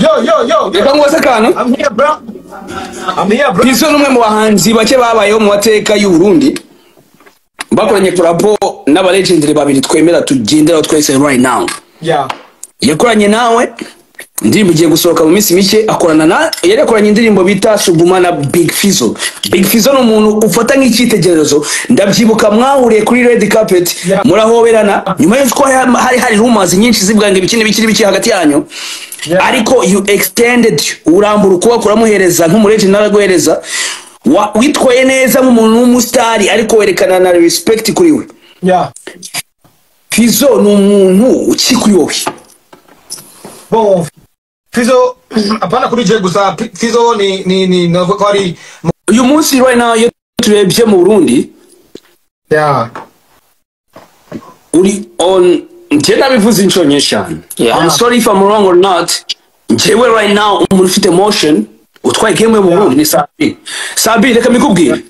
Yo. I'm here, bro. Pizzo numwe mu bahanzi bake babayeho mu mateka y'u Burundi. Bakoranye collabo n'aba legendary babiri twemera tugendera twese right now. Yeah. Yakoranye nawe indirimbo igiye gusohoka mu minsi mike akorana na yakoranye indirimbo bita Subumana Big Fizzo. Big Fizzo no umuntu ufata nk'icyitegererezo ndabyibuka mwahuriye kuri red carpet murahoberana nyuma y'uko hari rumors nyinshi zibwange bikini hagati yanyu. Ariko you extended urambura uko kuramuhereza nk'umureje naraguhereza witwaye neza nk'umuntu w'umustar ariko werekana na respect kuri we. Yeah. Fizzo ni umuntu ukikuri wowe. Bon, Fizzo apana kuri je gusa Fizzo ni kwari uyu munsi right now yo turebye mu Burundi. Yeah. Uri on njena bivuze inshuro nyinshi cyane. I'm sorry if I'm wrong or not. Njyewe right now umuntu ufite motion utwaye game mu Burundi ni Sabi reka mikubwire.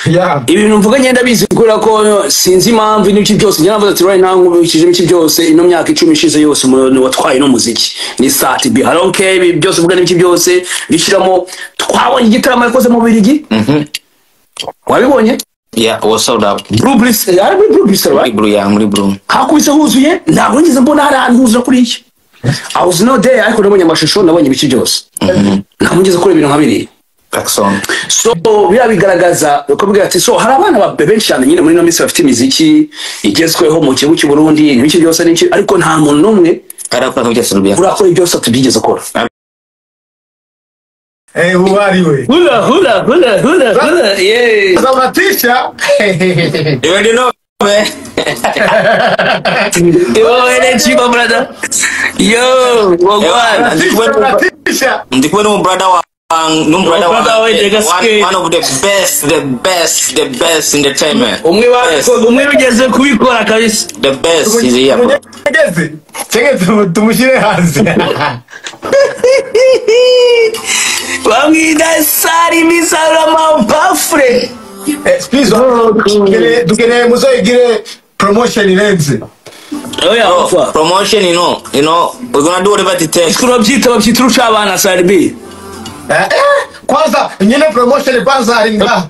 Yeah. Ibintu mvuga ngenda bizi kura ko sinzi impamvu n'iki byose njye navuze ati right now nkubikije iki byose ino myaka 10 ishize yose umuntu watwaye no muziki ni Sabi. Okay byose vuga n'iki byose bishiramo twabonye igitaramo yakoze mu Birigi. Wabibonye? Yeah, was sold out. Blue Blister, Blue Blister, right? Muri Blue. Hakubise huzuye, ntabwo ngeze mbona hari ahantu huzura kuri iki. I was not there, ariko nabonye amashusho, nabonye ibice byose. Ntabwo ngeze kuri ibintu nkabiri. Excellent. So, birabigaragaza, ukabwira ati so hari abana benshi cyane nyine muri no minsi bafite imiziki igezweho mu gihugu cy'u Burundi, ibice byose n'iki, ariko nta muntu n'umwe arakora byose rubya. Urakora byose tubigeze akora. Hey, who are you? Hula. Yeah. I'm a teacher. You already know, man. Yo, energy, my brother. Yo, Wagwan. Ndikwe no brother wa one of the best entertainment. Umwe ugeze kubikora kabisa. The best is here, bro. Chege tumushire hanze. Wamwida sari misara mapafre. Please dukene muzoigire promotion irenze. Oh yeah, promotion, you know, we're gonna do whatever it takes. Babyita urucabana Sarbi. Kwanza nyine promotion kwanza aringa.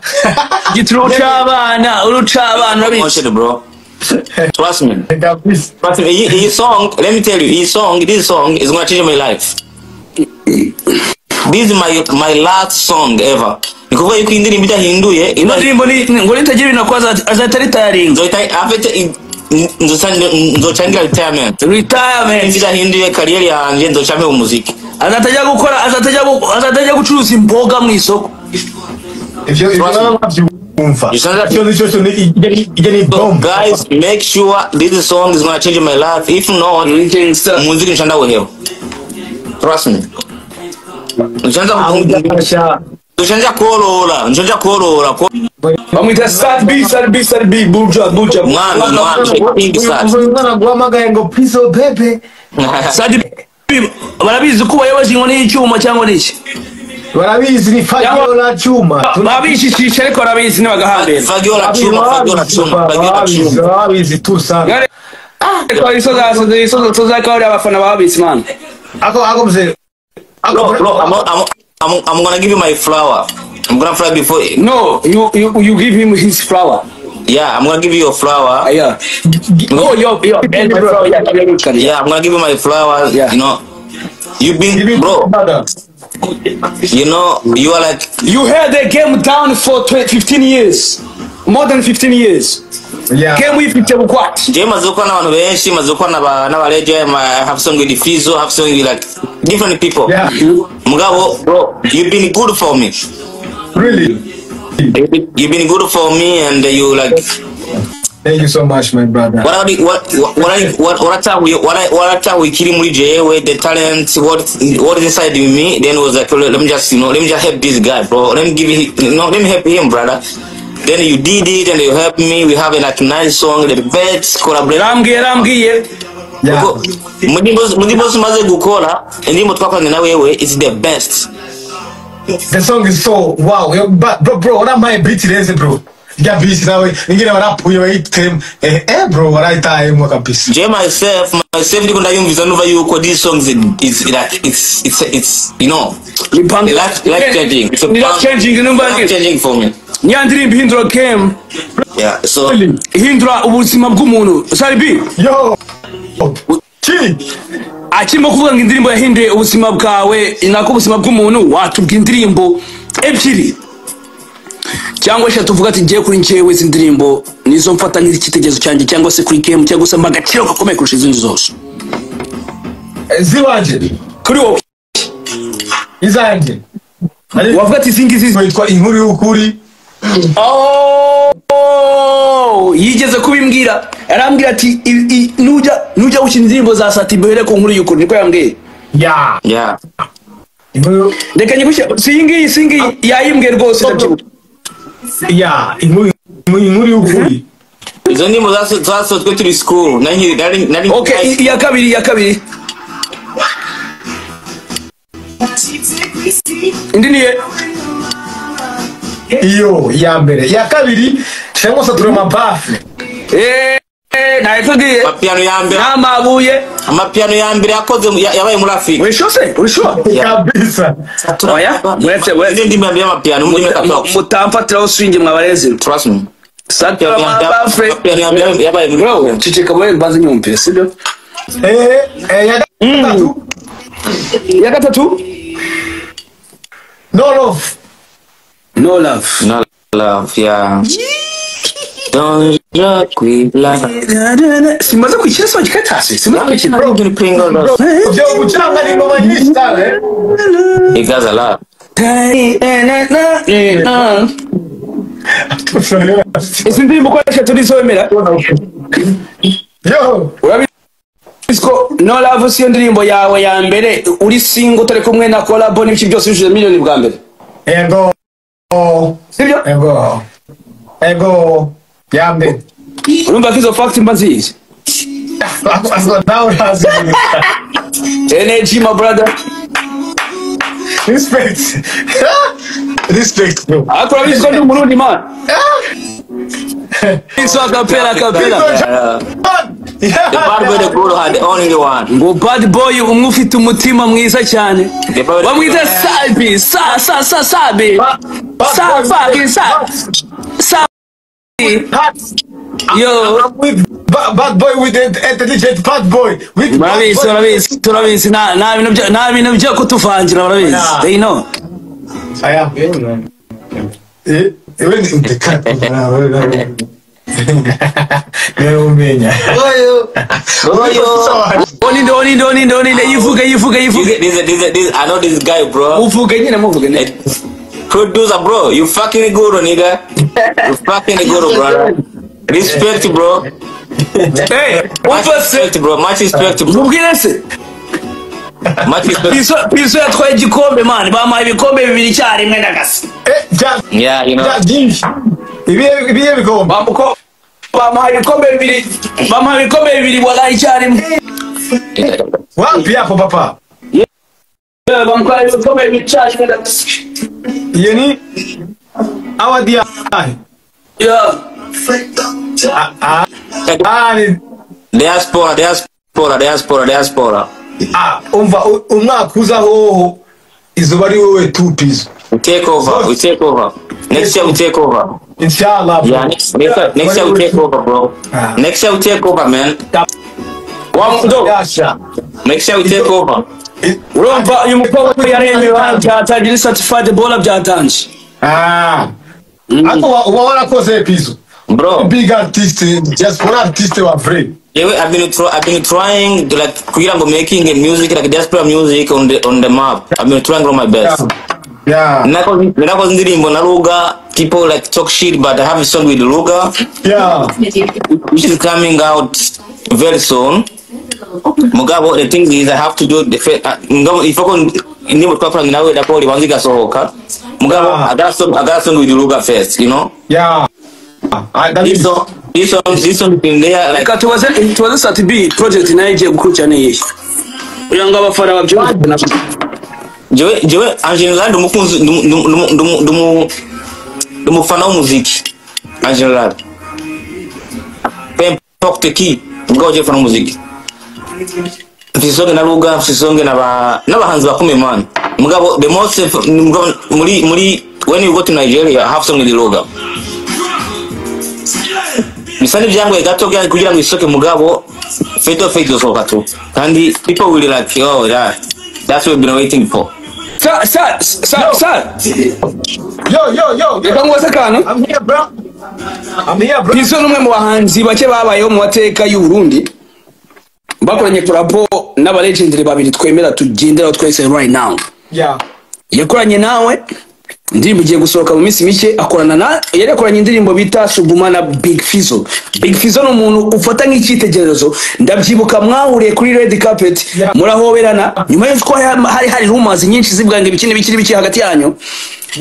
Urucabana promotion, bro. Trust me. His song, let me tell you, this song is gonna change my life. This is my last song ever. Nikuvuga yuko indirimbo idahinduye ino ndirimbo ngo nitagira ibintu kwaza azatari tiring nzochangira retirement idahinduye career yanjye nzochambe umuziki azatajya gucuruza imboga mu isoko guys, make sure this song is gonna change my life. If not, muziki nshanda wewe. Trust me. Nshanja korora. Bamwita Sarbi buja. Mwana guhamagaye ngo Pizzo bebe. Sarbi barabizi kuba yabaje ngo ni icyuma cyangwa niki. Barabizi ni fagiola chuma. Babishishisha ariko barabizi n'abagahambira. Fagiola chuma. Barabizi tu sana. Kwa iso za kauri abafana babizi man. Ako mzee. Bro, I'm gonna give you my flower. I'm gonna fly before. No, you give him his flower. Yeah, I'm gonna give you your flower. Yeah. Oh, your flower. Yeah, I'm gonna give you my flower. Yeah. You know, you've been, bro. You know, you are like. You held the game down for 15 years. More than 15 years. Yeah. Game with Pizzo what? Je mazuko na wanu benshi, mazuko na waleje, have song with Fizzo, have song with like different people. Yeah. Mugabo, bro, you've been good for me. Really? You've been good for me, and you like. Thank you so much, my brother. What we kill muri jewe, the talent, what is inside of me? Then was like, let me just help this guy, bro. Let me help him, brother. Then you did it and you helped me. We have a like nice song, the best collaboration. Ramgiye. Yeah. Mudibos maze gukora, ndimo twakoranye na wewe, it's the best. The song is so wow. Bro, what am I beat irenze, bro? ya bisi nawe ingine warapuye wayitem bro warayitayemo kabisa. Je myself ndiko ndayumviza nuva yuko this song is like it's you know life changing. It's life changing number changing for me. Nyandirimba hindura game. Yeah, so hindura ubuzima bw'umuntu. Sorry B. Yo. Chini. Akimo kuvuga ngo indirimbo yahinduye ubuzima bwawe inako ubuzima bw'umuntu watubwa indirimbo ebyiri cyangwa se tuvuga ati ngiye kuri njewe zindirimbo nizo mfata nk'ikitegezo cyanjye cyangwa se kuri game cyangwa se mbagaciro gakomeye kurusha izindi zose ziwanje kuri wowe izanje wavuga ati zingizi witwa inkuru y'ukuri. Yigeze kubimbwira arambwira ati nujya gukina indirimbo za Satibe here ko nkuru y'ukuri niko yambwiye. Yeah. Reka nyigushye singi yayimbwe rwose ndabyibuka. Inkuru y'ukuri. Izo ndimo zaso twe turi school nari Okay, iya kabiri. Indiniye iyo ya mbere ya kabiri cyangwa se turema bafe naitugiye amapiano ya mbere n'amabuye amapiano ya mbere yakoze yabaye muri Afrika. Urishwa kabisa. Oya wetse ndimi ya amapiano muri Mika mutamfatiraho swingi mwabarezi. Trust me. Satira mabafe yabaye muri bro cicika mwe mbaze nyumpe sibyo. Ya gatatu No love, yeah. Don't rock with love. Simaze kwishyira so gikatasi. Simaze kwishyira. Bro, gonna playing all those. Byo gucanga ni ngoma nyinshi cyane. It does a lot. Isi ndimo kwasha tulisomera. Yo. Urabisiko No Love siyo ndirimbo yawe ya mbere uri single tare kumwe na collab n'ibiki byose bishije miliyoni bwa mbere. Ego. Sibyo? Ego. Yambe. Urumva kizo fact mbazizi. Now has Energy my brother. Respect bro. Akora bisiko ndi Murundi man. Isso kapela. The bad boy the guru had the only one. Ngo bad boy umufite umutima mwiza cyane. Bamwita Sabi, Sabi. Yo, bad boy with intelligent bad boy. Turabizi na bintu byo kutuvangira barabizi. They know. Aya. Umenye. Oninde yivuga. This I know this guy, bro. Uvuga nyine muvuga ne. Producer, bro, you fucking good, nigga. You fucking good, brother. Respect, bro. Hey, respect, bro. Much respect, bro. Mubwirese. Much respect. Pizzo yatwaye igikombe man, bamuhaye ibikombe bibiri cyarimwe ndagasi. Yeah, you know. Ibiye bikombe. Bamuhaye ibikombe bibiri wallahi cyarimwe. Wapi hapo papa? Bamuhaye ibikombe bibiri cyarimwe ndagasi. Yeni awadia. Yeah. Diaspora. Umva umwaka uzaho izuba ari wowe tu Pizzo. We take over. Next year we take over. Inshallah. Yeah, next year we take over, bro. Next year we take over, man. Next year we take over. Urumva uyu mukobwa yaremewe byatangira certified baller byatanze. Ako warakoze Pizzo. Bro, big artist, just one artist wa free. Yeah, I've been trying to like making a music like diaspora music on the map. I've been trying all my best. Yeah. Nako ndirimbo na Luga, people like talk shit, but I have a song with Luga. Yeah. Which is coming out very soon. Mugabo, the thing is I have to do the if I can nibo twafanya nawe da poli wanzika sohoka. Mugabo, I got song with Luga first, you know? Yeah. This song in there like it was a B project naije gukurikirana yeshi. Uyanga abafara babyumva. Jewe en général ndumufana w'umuziki. en général. Peu importe qui, mugabo je fana muziki. Mfisonge na Ruga, mfisonge n'abahanzi bakomeye man. Mugabo the most muri when you go to Nigeria, have song in the Ruga. Misali vyangu gato kugira ngo isoke mugabo Fizzo soka tu. Kandi people will like, oh yeah, that's what we've been waiting for. Sir. Yo. Reka ngwase kano. I'm here, bro. Pizzo numwe mu bahanzi bake babayeho mu mateka y'u Burundi. Bakoranye collabo n'aba legendary babiri twemera tugendera twese right now. Yeah. Yakoranye nawe indirimbo igiye gusohoka mu minsi mike akorana yakoranye indirimbo bita Subumana Big Fizzo. Big Fizzo n'umuntu ufata nk'icyitegererezo ndabyibuka mwahuriye kuri red carpet murahoberana nyuma y'uko hari rumors nyinshi zibwange bikini biki hagati yanyu.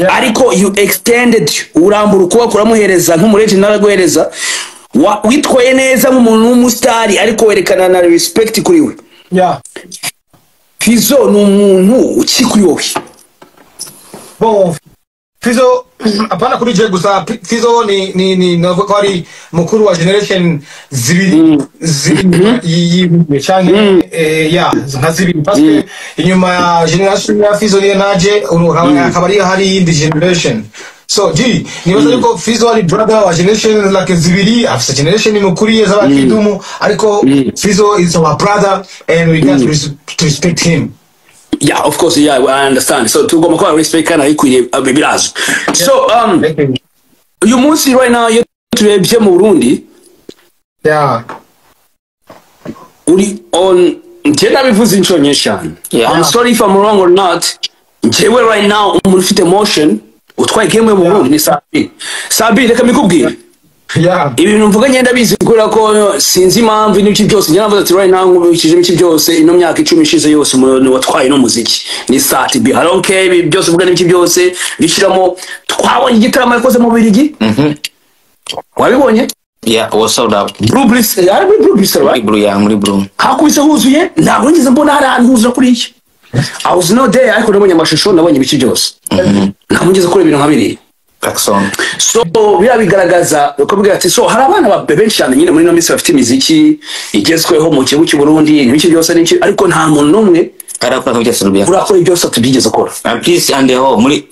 Ariko you extended urambura ukuboko uramuhereza nk'umureje naraguhereza witwaye neza nk'umuntu w'umustar ariko werekana na respect kuri we. Yeah. Fizzo n'umuntu ukikuri wowe. Bon, Fizzo apana kuri je gusa Fizzo ni navuga ari mukuru wa generation zibiri cyane ya nka zibiri parce que inyuma ya generation ya Fizzo ni naje akabari hari indi generation. So nibaza yuko Fizzo ari brother wa generation like zibiri after generation mukuriye z'abakidumu ariko Fizzo is our brother and we got to respect him. Yeah, of course, yeah, I understand. So to go more respect kana ikwiriye bibirazwe. So uyu munsi right now you turebye mu Burundi. Yeah. Uri on njena bivuze inshuro nyinshi cyane. I'm sorry if I'm wrong or not. Njyewe right now umuntu ufite emotion utwaye game mu Burundi ni Sabi reka mikubwira. Yeah. Ibintu mvuga ngenda bizi kuri ko sinzi impamvu n'iki byose njye navuze ati right now ngubikije n'iki byose ino myaka 10 ishize yose umuntu watwaye no muziki ni Sabi. I don't care byose mvuga n'iki byose bishiramo twabonye igitaramo yakoze mu Birigi. Wabibonye? Yeah, was sold out. Blue Blister, Blue Blister, right? Muri Blue. Hakubise huzuye ntabwo ngeze mbona hari ahantu huzura kuri iki. I was not there ariko nabonye amashusho nabonye ibiki byose. Ntabwo ngeze kuri ibintu nkabiri. So bigaragaza ukabwira ati so hari abana benshi cyane nyine muri no minsi bafite imiziki igezweho mu gihugu cy'u Burundi n'ibiki byose n'iki ariko nta muntu numwe arakora nk'ibyo Serbia urakora ibyo byose tubigeze akora please and ho muri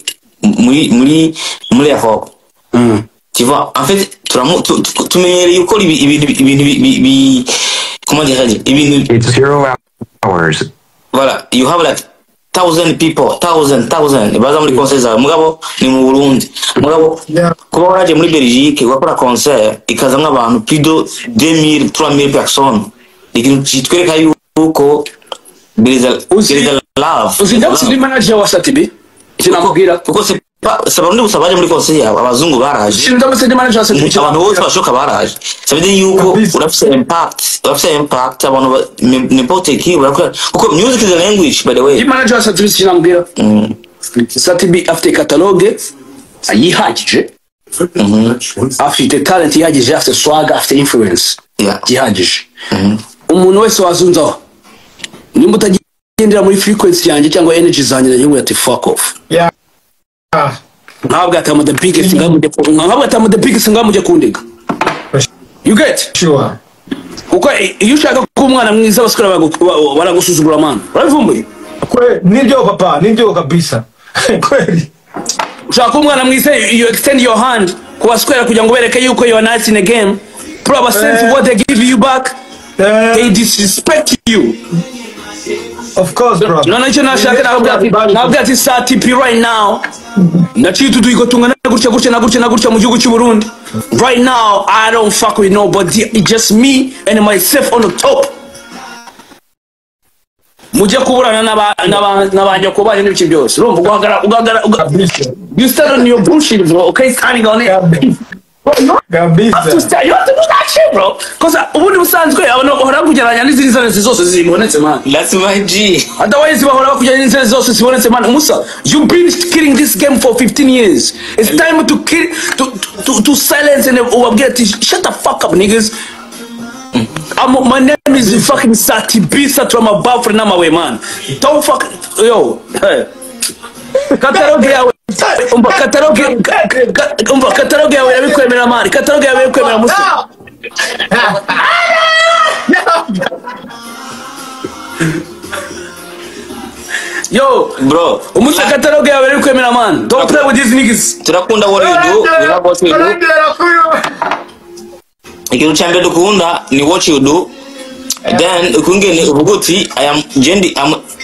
aho tu vois en fait tumenyereye ukora ibintu comment dire ibintu it's 0 hours. Voilà, you have like 1,000 people, 1,000 baza muri concert za mugabo ni mu Burundi mugabo kuba waraje muri Belgique wakora concert ikaza nk'abantu plus de 2,000 3,000 personnes ikintu kitwereka yuko there is a love. Uzi manager wa Sabi sinakubwira kuko sababu usabaje muri concert yabo abazungu baraje sinzi manager wa Sabi abantu bose bashoka baraje sabide yuko urafise impact abantu n'importe qui urakora kuko music is a language by the way. Manager wa Sabi sinakubwira Sabi after catalogue ayihagije afite talent yihagije afite swag afite influence yihagije umuntu wese wazunzaho nimba utagendera muri frequency yanjye cyangwa energy zanjye nayo ati fuck off. Ntabwo atama the biggest ngamuje kundiga. You get? Sure. Uko iyo ushaka ko umwana mwiza basikora baragusuzugura man. Urabivumbuye? Kwe nibyo papa, nibyo kabisa. Kweli. Ushaka umwana mwiza you extend your hand kubasikora kugira ngo bereke yuko you are nice in a game. Proper sense what they give you back. They disrespect you. Of course, bro. No, nashaka nabwo ati Sabi right now. Nachiye tuduiko tungana gutya mu gihugu cy'u Burundi. Right now I don't fuck with nobody. It's just me and myself on the top. Mujye kuburana n'abanje kubanye n'ibiki byose. Urumva ugagara you start on your bullshit bro. Okay, standing on it. You have to do that shit, bro. Because ubundi busanzwe abantu bahora kugeranya n'izindi zone zose zibonetse man. That's my G. Otherwise bahora kugeranya n'izindi zose zibonetse man. Musa, you've been killing this game for 15 years. It's time to kill to silence and get shut the fuck up niggas. My name is fucking Sabi from above for my way man. Don't fuck yo. Hey. Catalogue yawe umva kataloge yawe yabikwemera mani, kataloge yawe yabikwemera musi. Yo, bro, umusa kataloge yawe yabikwemera man. Don't play with these niggas. turakunda what you do, we love what you do. Ikintu cyambere dukunda ni what you do. Then ukungene uvuguti I'm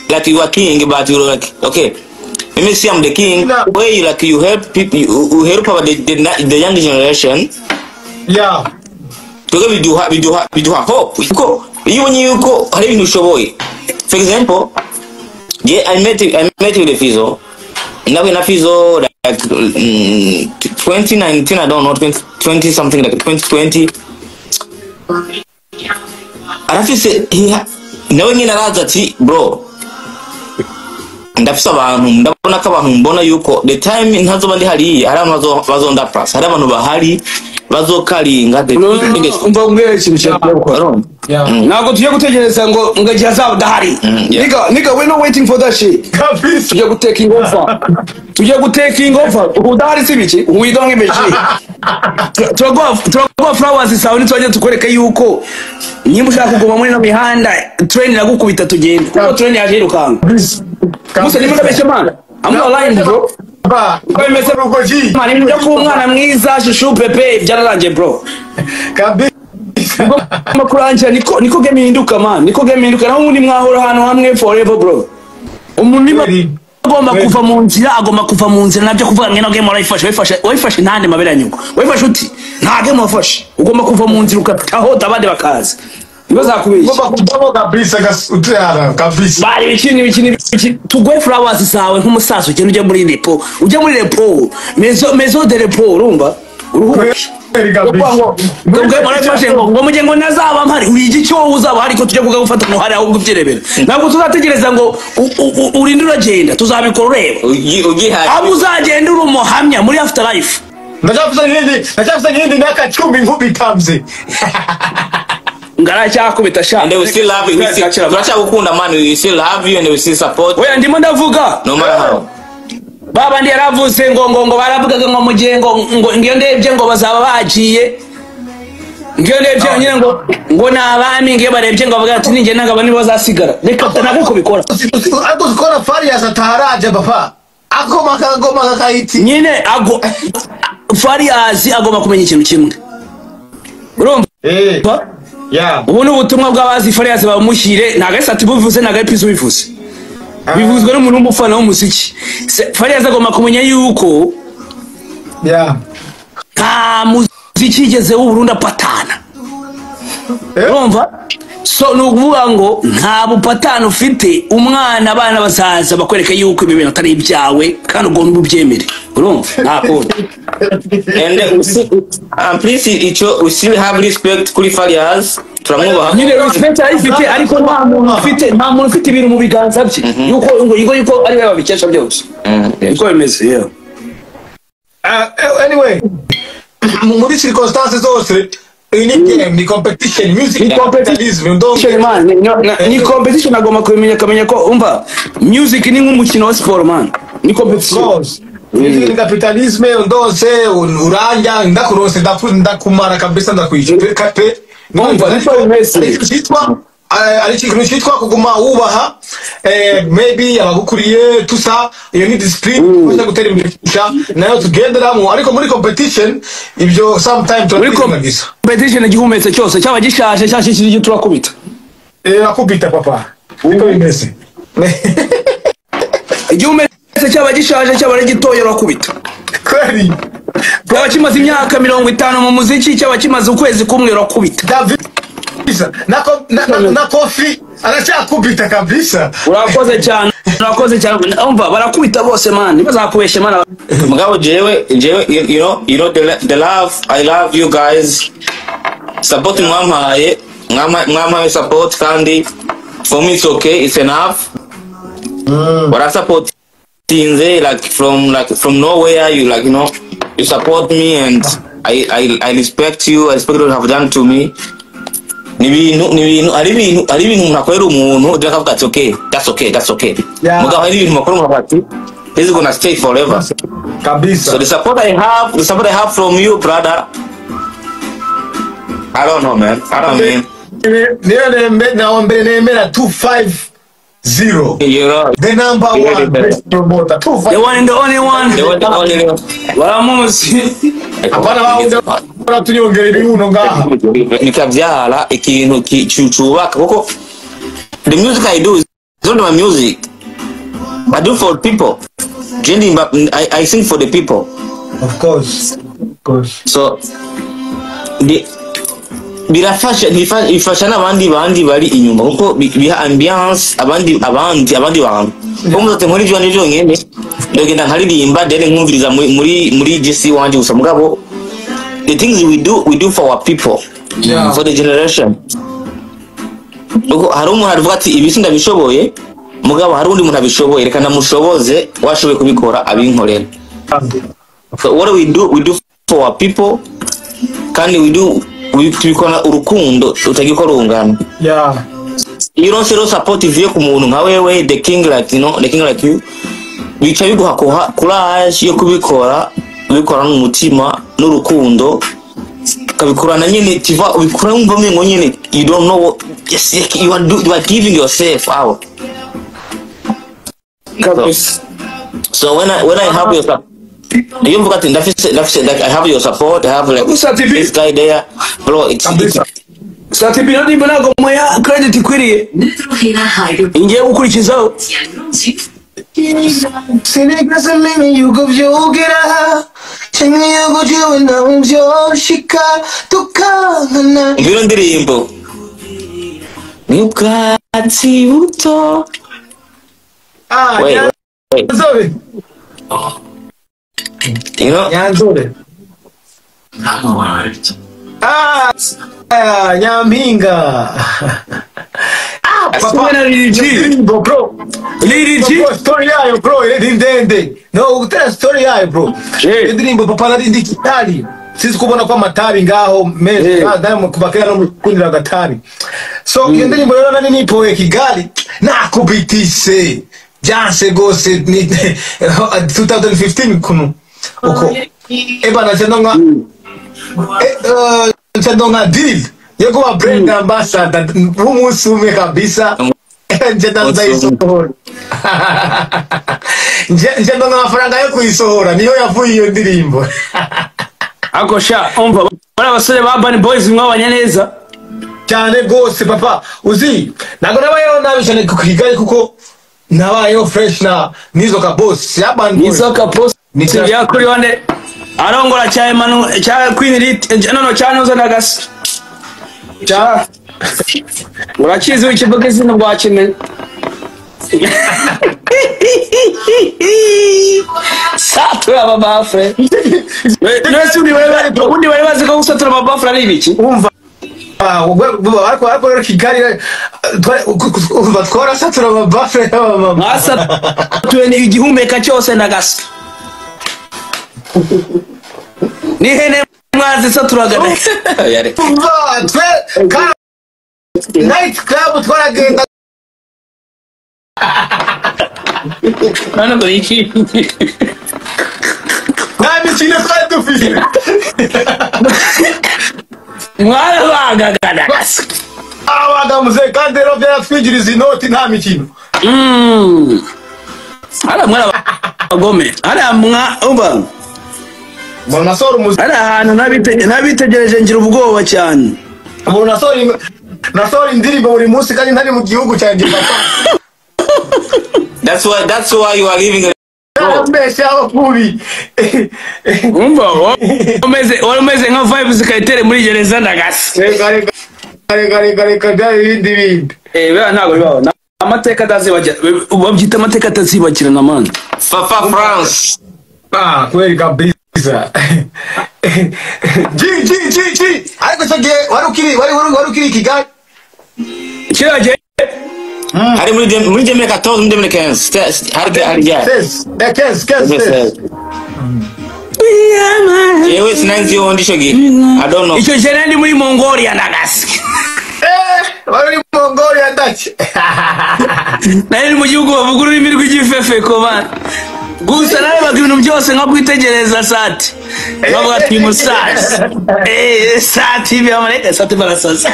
like you are king, but you're like okay. Let me see I'm the king. Where you like you help people, you help about the young generation. Yeah. Because we do have hope. Even you go, how do you show boy? For example, yeah, I met you with Fizzo. Now in Fizzo like 2019, I don't know, 20 something like 2020. And I feel say knowing in another bro. Ndafisa abantu ndabona ko abantu mbona yuko the time ntazo bandi hari abantu bazonda plus hari abantu bahari bazokaringa the umva ngwe ikintu cyakora nago tuje gutegereza ngo ngagiye azaba dahari nigga we're not waiting for that shit tuje gutaking over udahari sibiki we don't give a shit turagwa flowers sawa nitwaje tukoreka yuko nyimba ushaka kugoma muri no mihanda train nagukubita tugenda kuko train yaje rukanga musa nimba besha man I'm not lying bro kwa mese rugoji man nimba kumwana mwiza shushu pepe byararanje bro kabisa makuranje niko game hinduka man niko game hinduka naho undi mwahora hano hamwe forever bro umuntu agomba kuva mu nzira nabyo kuvuga ngeno game wayifashe ntande mabera nyuko wayifashe uti nta game wafashe ugomba kuva mu nzira ukataho abandi bakaza bazakubeshya ugomba kuvamo kabisa utara kabisa bari bikini tugwe flowers sawe nk'umusaza ugenda ujya muri repo mezo de repo urumva ngo mujye ngo nazaba mpari wigi cyo uzaba hari ko tujye kuga gufata no hari aho guvyerebera ntabwo tuzategereza ngo urinde uragenda tuzabikora ureba abo uzagenda uri umuhamya muri after life ndacyafisa nyindi nakacumbi nkubitamze ngara cyakubita sha and they will still love you. Turashakukunda man, we still love you and we still support. Oya ndimo ndavuga no matter how. Baba ndi yaravuze ngo baravuga ngo mugengo ngo ngiyo ndebye ngo bazaba bagiye ngiyo ndebye nyine ngo nabami ngiyo barebye ngo bavuga ati ninge nagaba nibo bazasigara reka nako kubikora ariko zikora Farias ataharaje papa akoma kakayiti nyine Farias agoma kumenya ikintu kimwe urumva yeah ubu n'ubutumwa bw'abazi Farias bamushyire nagahise ati buvuze nagaye Pizzo bivuze bivuzwe n'umuntu w'umufana w'umuziki Farias agomba kumenya yuko yeah nta muziki igeze w'u Burundi apatana urumva so nukuvuga ngo nta bupatana ufite umwana abana bazaza bakwereka yuko ibi bintu atari ibyawe kandi ugomba ubyemere urumva nako and please we still have respect kuri Farias turamwubaha nyine respect ayifite ariko nta muntu ufite ibintu mu biganza bye yuko ari we babikesha byose uko bimeze yeah anyway muri circumstances zose ni competition music ni competition man ni competition agomba kumenya ko umva music ni nk'umukino wa sport man ni competition ni capitalisme ndose uranja ndakurose ndakumara kabisa ndakwica kape umva ari ikintu cyitwa kuguma wubaha maybe abagukuriye tusa iyo ni discipline bajya gutera imbere nayo tugenderamo ariko muri competition ibyo sometimes turakwiza competition igihumetse cyose cyaba gishaje cyashishije turakubita akubita papa niko bimeze igihumetse cyaba gishaje cyaba gitoye urakubita kweli cyaba kimaze imyaka 50 mu muziki cyaba kimaze ukwezi kumwe urakubita na kofi aracyakubita kabisa urakoze cyane umva barakubita bose man bazakubeshe man mugabo jewe you know the love I love you guys support mwampaye support kandi for me it's okay it's enough but I support things like from nowhere you like you know you support me and I respect you I respect what you have done to me ni bintu ari ibintu nakorera umuntu udakavuga ati that's okay mugabo ari ibintu makuru mubati is gonna stay forever Kabisa. So the support I have from you, brother. I don't know, man. I don't mean. Now I'm better 250. You know, The number one best promoter. The one and the only one. they want the only one. Vamos. Hapana tunyongere biuno ngaha. Nikavyala ikintu kichubaka kuko the music I do is not my music. I do for people. I sing for the people. Of course. So bifasha n'abandi bari inyuma kuko biha ambiance abandi bantu umuze nkuri byo n'ibyo nyene ndagenda nkaririmba dere nkumviriza muri GC wanje gusa mugabo the things we do for our people, for the generation. Hari umuntu avuga ati ibi sindabishoboye mugabo hari undi muntu abishoboye reka namushoboze washoboye kubikora abinkorera. So what we do for our people kandi tubikora urukundo utagikora urungano. You don't say support ivuye ku muntu nka wewe the king like you bica biguha courage yo kubikora n'umutima n'urukundo kabikorana nyene ubikora umva mwe nyene you don't know what, yes, you are giving yourself out. So when I have your support, you mvuga ati ndafise like I have your support, I have like this guy there bro, it's Satibi nadi mbona moya credit ikwiriye ingiye gukurikizaho Sinigeze mimi yuko vyugira Chini yuko jiwe na mvyoshika Tukana Mbiro ndirimbo Ni ubwatsi buto Wait. Nyanzore You know? Nyanzore Nyampinga Papa na Lil bro. Story yayo bro, ile ndende. No, utera story yayo bro. Ndirimbo papa na ndi kitali. Sisi kubona kwa matabi ngaho meza ndamo kubakira no kundira gatari. So iyo ndirimbo rero nani nipoe Kigali nakubitise. Janse gose ni 2015 kuno. Uko. Ebana chendonga chendonga deal. Yego wa brand ambassador umusume kabisa. Njenda ndayisohora. Njenda n'amafaranga yo kuyisohora niyo yavuye iyo ndirimbo. Akosha umva bana basore ba Bana Boys mwabanye neza cyane gose papa uzi nago nabayeho nabishane ku Kigali kuko nabayeho fresh na nizo ka boss ya Bana Boys nizo ka boss ya Kuri wane arongora cya Emmanuel cya Queen Elite no cyane uzana gas cya urakizi ikivuga izina bwa kimwe Satura abafre Nese undi bari bazi ko gusatura abafre ari ibiki umva ariko Kigali twara satura abafre masa tueni igihumeka cyose ndagasa ni hene mwazi saturagana yare umva twe night club twaragenda nana do iki nami chine kwa dufile mwala bagagana abaga muzee kandi rero byatwigiriza inoti nta mikino ala mwala bagome ala mwa umba mbona soro muzi ala hano nabitegereje ngira ubwoba cyane mbona soro indirimbo buri munsi kandi ntari mu gihugu cyanjye papa. That's why you are giving umva umeze nka vibes kayitere muri gereza ndagasa kare ibindi bera ntago bibaho amateka atazibagirana babyita amateka atazibagirana man Fafa France kweli kabisa G ariko cyo wari ukiri Kigali kiraje hari muri 2014 muri 2015 hari yewe sinanzi yo ndisho gi I don't know icyo jene ndi muri Mongolia ndagasi bari muri Mongolia ndachi nari mu gihugu bavuga ururimi rw'igifefe ko man gusa nawe baga ibintu byose nka kwitegereza sati bavuga ati musasi sati byamareka sati barasaza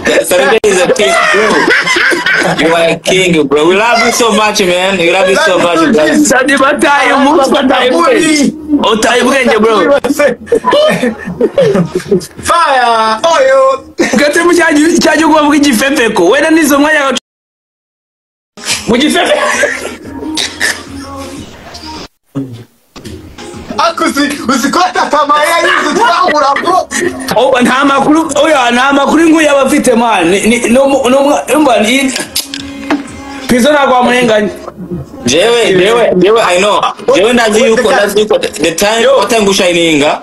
Saturday is a king, bro. You are a king, bro. We love you so much, man. We love you so much, bro. Sati bataye umunsi bataye otaye ubwenge, bro. Fire! Oyo! Gate mu cyajyo kuba bw'igifefeko. Wenda nizo mwanya mu gifefe. Usikota tamaya yizo twahura bro. Nta makuru nta makuru ngo yabafite man. No Pizzo nagwa murenganya. Jewe, I know. Jewe ndazi yuko the time watangu shininga.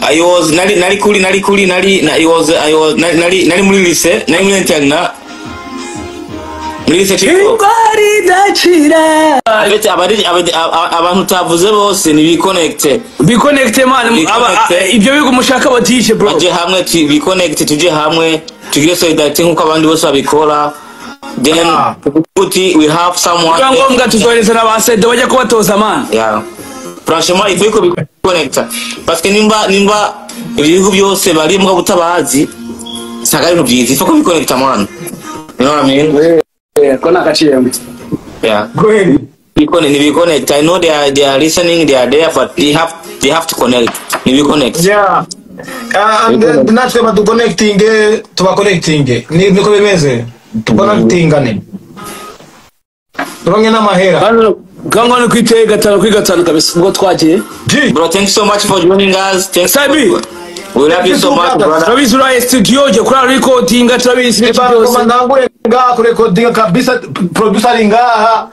I was nali kuri I was nali muri lise, nali muri interna. Ingwari dachira. Abantu tavuze bose ni biconnecte man. Ibyo bigo mushaka batishe bro. Tuje hamwe biconnecte tuje hamwe tugire solidarity nkuko abandi bose babikora. Then we have someone ngombwa tuzohereza n'abasede bajya kubatoza man. Yeah. Franchement il faut que biconnecte parce que nimba ibihugu byose bari mu butabazi sanga ibintu byiza il faut que biconnecte man. You know what I mean? Kona kachiyemo. Yeah. Go ahead. Biconnect. I know they are listening, they are there, but they have to connect. Biconnect. Yeah. And natwe baduconnecting tuba connecting. Niko bimeze. Connectingane. Turonge n'amahera. Gango no kwiteye gatanu kabisa ubwo twagiye. Bro, thank you so much for joining us. Thanks. Sabi. We love you so much, brother. Travis Rai studio je kuri recording Travis Eba komandangure ngaha ku recording kabisa producer ngaha